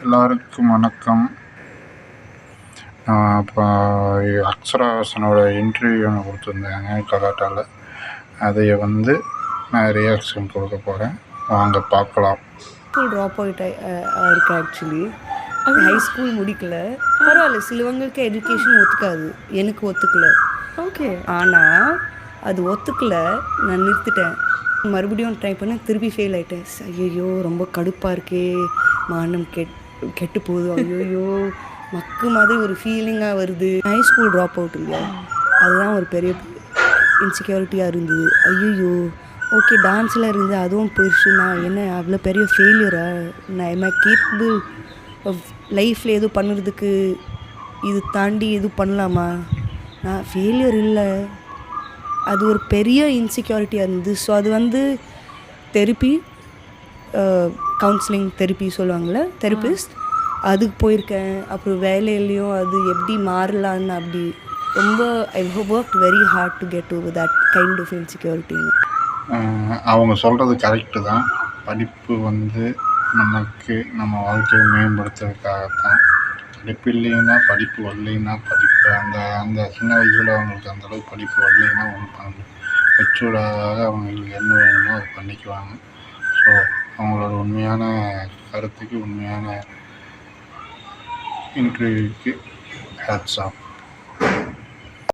எல்லாருக்கும் வணக்கம். நான் இப்போ அக்ஷராசனோட இன்டர்வியூ ஒன்று கொடுத்துருந்தாங்க கலாட்டாவில். அதை நான் ரியாக்ஷன் கொடுக்க போகிறேன். வாங்க பார்க்கலாம். ஸ்கூல் ட்ராப் அவுட் இருக்கு. ஆக்சுவலி ஹை ஸ்கூல் முடிக்கல. பரவாயில்ல, சிலவங்களுக்கு எஜுகேஷன் ஒத்துக்காது. எனக்கு ஒத்துக்கல. ஓகே, ஆனால் அது ஒத்துக்கல, நான் நிறுத்திட்டேன். மறுபடியும் ட்ரை பண்ண திருப்பி ஃபெயில் ஆகிட்டேன். ஐயோ ரொம்ப கடுப்பாக இருக்கே, மானம் கெட்டு போகுது, ஐயோயோ மக்கு மாதிரி ஒரு ஃபீலிங்காக வருது. ஹை ஸ்கூல் ட்ராப் அவுட் இல்லையா, அதுதான் ஒரு பெரிய இன்செக்யூரிட்டியாக இருந்தது. ஐயோ ஓகே, டான்ஸில் இருந்து அதுவும் போயிடுச்சு. நான் என்ன அவ்வளோ பெரிய ஃபெயிலியரா? நான் எம் கேப்பபிள் ஆஃப் லைஃப்பில் எதுவும் பண்ணுறதுக்கு இது தாண்டி எதுவும் பண்ணலாமா? நான் ஃபெயிலியர் இல்லை, அது ஒரு பெரிய இன்செக்யூரிட்டியாக இருந்தது. ஸோ அது தெரப்பி, கவுன்சிலிங் தெரப்பி சொல்லுவாங்கள்ல, தெரப்பிஸ்ட், அதுக்கு போயிருக்கேன். அப்புறம் வேலையிலையும் அது எப்படி மாறலான்னு அப்படி ரொம்ப I work very hard to get over that kind of insecurity. அவங்க சொல்கிறது கரெக்டு தான். படிப்பு நமக்கு நம்ம வாழ்க்கையை மேம்படுத்துறதுக்காகத்தான். படிப்பு இல்லைன்னா படிப்பு வரலைன்னா படிப்பு அந்த சின்ன வயசில் அவங்களுக்கு அந்தளவுக்கு படிப்பு வரலைன்னா ஒன்று பண்ண மெச்சூர்டாக அவங்களுக்கு என்ன வேணுமோ அதை பண்ணிக்குவாங்க. ஸோ அவங்களோட உண்மையான கருத்துக்கு, உண்மையான இன்டர்வியூக்கு ஹேட்ஸ் ஆஃப்.